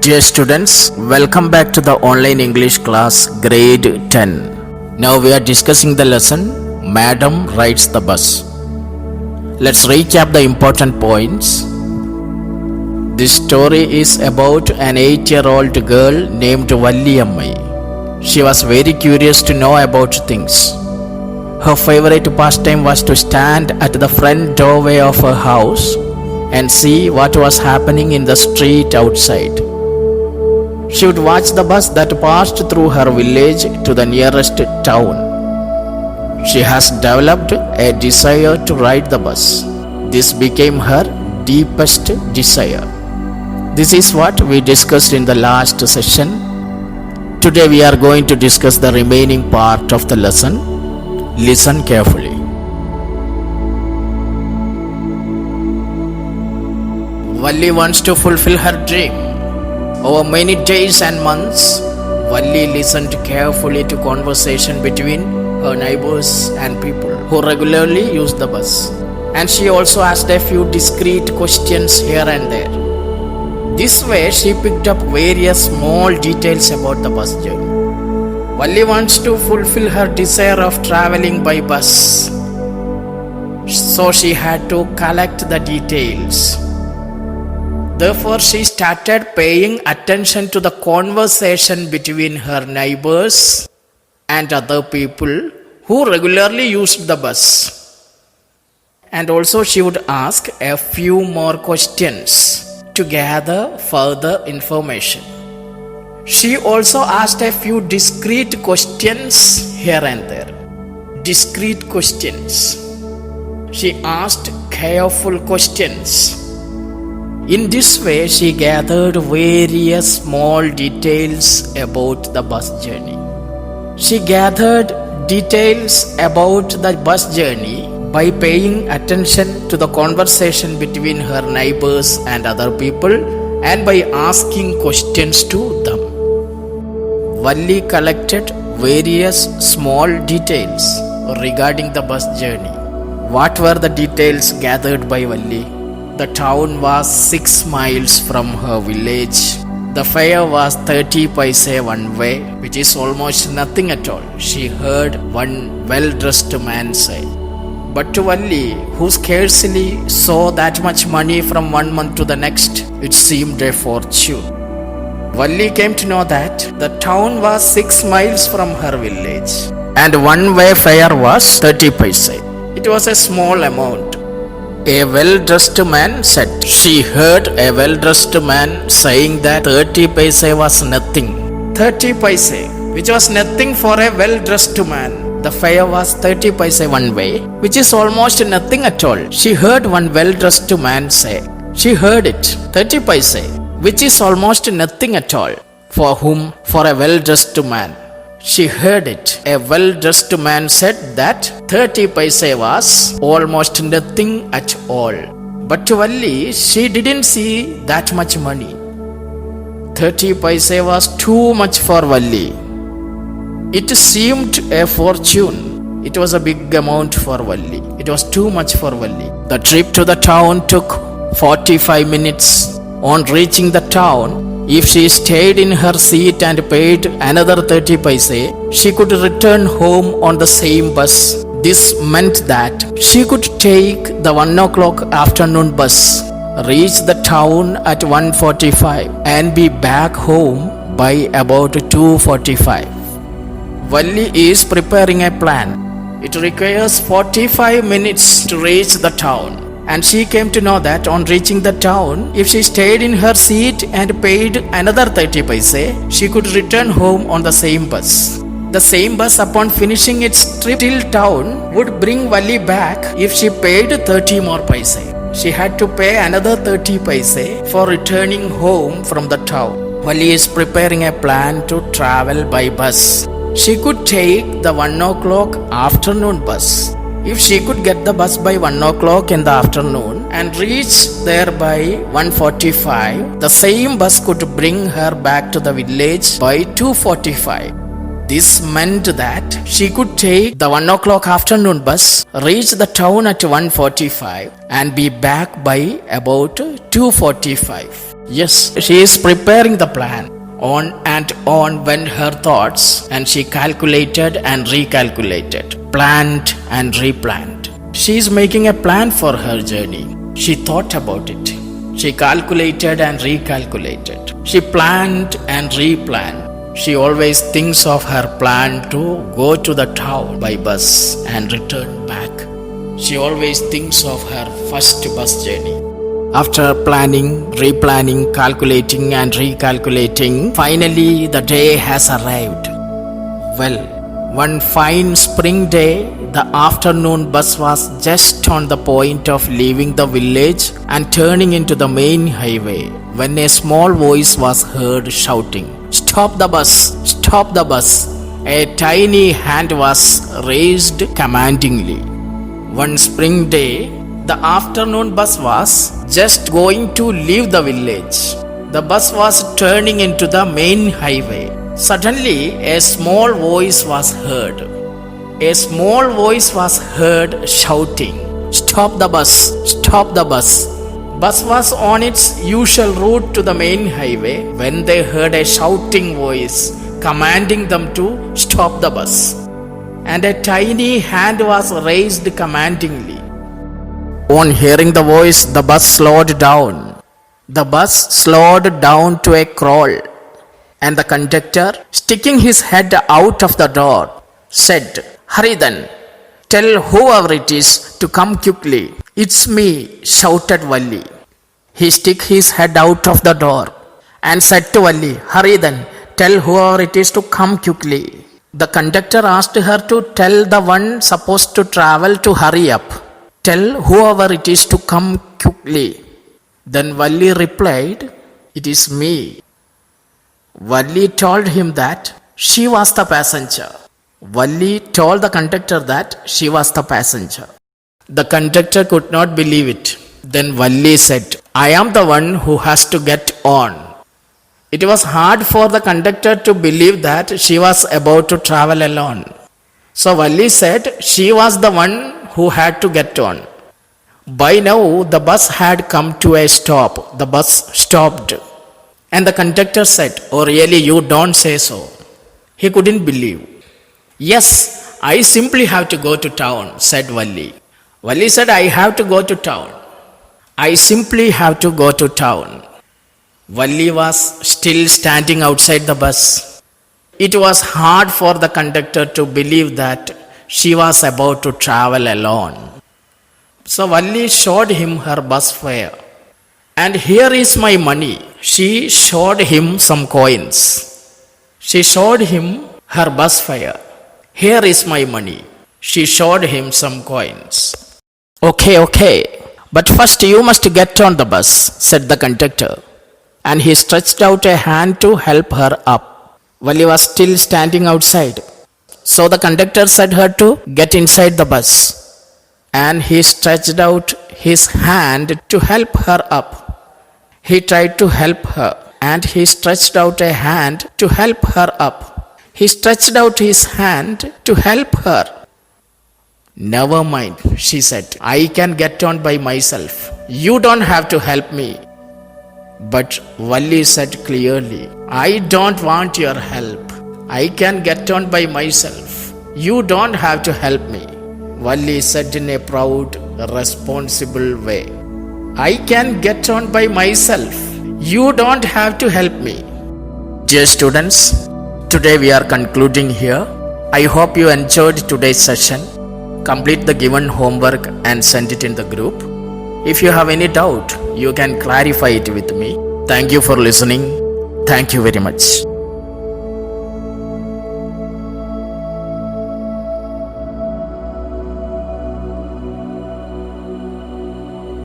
Dear students, welcome back to the online English class grade 10. Now we are discussing the lesson Madam Rides the Bus. Let's recap the important points. This story is about an 8-year-old girl named Valliyamma. She was very curious to know about things. Her favorite pastime was to stand at the front doorway of her house and see what was happening in the street outside. She would watch the bus that passed through her village to the nearest town. She has developed a desire to ride the bus. This became her deepest desire. This is what we discussed in the last session. Today we are going to discuss the remaining part of the lesson. Listen carefully. Valli wants to fulfill her dream. Over many days and months, Valli listened carefully to conversation between her neighbors and people who regularly use the bus. And she also asked a few discreet questions here and there. This way, she picked up various small details about the bus journey. Valli wants to fulfill her desire of traveling by bus. So she had to collect the details. Therefore, she started paying attention to the conversation between her neighbors and other people who regularly used the bus. And also she would ask a few more questions to gather further information. She also asked a few discreet questions here and there. Discreet questions. She asked careful questions. In this way, she gathered various small details about the bus journey. She gathered details about the bus journey by paying attention to the conversation between her neighbors and other people and by asking questions to them. Valli collected various small details regarding the bus journey. What were the details gathered by Valli? The town was 6 miles from her village. The fare was 30 paise one way, which is almost nothing at all, she heard one well-dressed man say. But to Valli, who scarcely saw that much money from one month to the next, it seemed a fortune. Valli came to know that the town was 6 miles from her village and one-way fare was 30 paise. It was a small amount. A well-dressed man said. She heard a well-dressed man saying that 30 paise was nothing. 30 paise, which was nothing for a well-dressed man. The fare was 30 paise one way, which is almost nothing at all. She heard one well-dressed man say. She heard it. 30 paise, which is almost nothing at all. For whom? For a well-dressed man. She heard it. A well-dressed man said that 30 paise was almost nothing at all. But to Valli, she didn't see that much money. 30 paise was too much for Valli. It seemed a fortune. It was a big amount for Valli. It was too much for Valli. The trip to the town took 45 minutes. On reaching the town, if she stayed in her seat and paid another 30 paise, she could return home on the same bus. This meant that she could take the 1 o'clock afternoon bus, reach the town at 1:45 and be back home by about 2:45. Valli is preparing a plan. It requires 45 minutes to reach the town. And she came to know that on reaching the town, if she stayed in her seat and paid another 30 paise, she could return home on the same bus. The same bus, upon finishing its trip till town, would bring Valli back if she paid 30 more paise. She had to pay another 30 paise for returning home from the town. Valli is preparing a plan to travel by bus. She could take the 1 o'clock afternoon bus. If she could get the bus by 1 o'clock in the afternoon and reach there by 1:45, the same bus could bring her back to the village by 2:45. This meant that she could take the 1 o'clock afternoon bus, reach the town at 1:45 and be back by about 2:45. Yes, she is preparing the plan. On and on went her thoughts, and she calculated and recalculated, planned and replanned. She is making a plan for her journey. She thought about it. She calculated and recalculated. She planned and replanned. She always thinks of her plan to go to the town by bus and return back. She always thinks of her first bus journey. After planning, replanning, calculating and recalculating, finally the day has arrived. Well, one fine spring day, the afternoon bus was just on the point of leaving the village and turning into the main highway when a small voice was heard shouting, "Stop the bus! Stop the bus!" A tiny hand was raised commandingly. One spring day, the afternoon bus was just going to leave the village. The bus was turning into the main highway. Suddenly, a small voice was heard. A small voice was heard shouting, "Stop the bus! Stop the bus!" Bus was on its usual route to the main highway when they heard a shouting voice commanding them to stop the bus. And a tiny hand was raised commandingly. On hearing the voice, the bus slowed down. The bus slowed down to a crawl, and the conductor, sticking his head out of the door, said, "Hurry then, tell whoever it is to come quickly." "It's me," shouted Valli. He stuck his head out of the door and said to Valli, "Hurry then, tell whoever it is to come quickly." The conductor asked her to tell the one supposed to travel to hurry up. "Tell whoever it is to come quickly." Then Valli replied, "It is me." Valli told him that she was the passenger. Valli told the conductor that she was the passenger. The conductor could not believe it. Then Valli said, "I am the one who has to get on." It was hard for the conductor to believe that she was about to travel alone. So Valli said she was the one who had to get on. By now the bus had come to a stop. The bus stopped. And the conductor said, "Oh really, you don't say so." He couldn't believe. "Yes, I simply have to go to town," said Valli. Valli said, "I have to go to town. I simply have to go to town." Valli was still standing outside the bus. It was hard for the conductor to believe that she was about to travel alone. So Valli showed him her bus fare. "And here is my money." She showed him some coins. She showed him her bus fare. "Here is my money." She showed him some coins. Okay. But first you must get on the bus," said the conductor. And he stretched out a hand to help her up. Valli was still standing outside. So the conductor said her to get inside the bus. And he stretched out his hand to help her up. He tried to help her, and he stretched out a hand to help her up. He stretched out his hand to help her. "Never mind," she said. "I can get on by myself. You don't have to help me." But Valli said clearly, "I don't want your help. I can get on by myself. You don't have to help me." Valli said in a proud, responsible way, "I can get on by myself. You don't have to help me." Dear students, today we are concluding here. I hope you enjoyed today's session. Complete the given homework and send it in the group. If you have any doubt, you can clarify it with me. Thank you for listening. Thank you very much.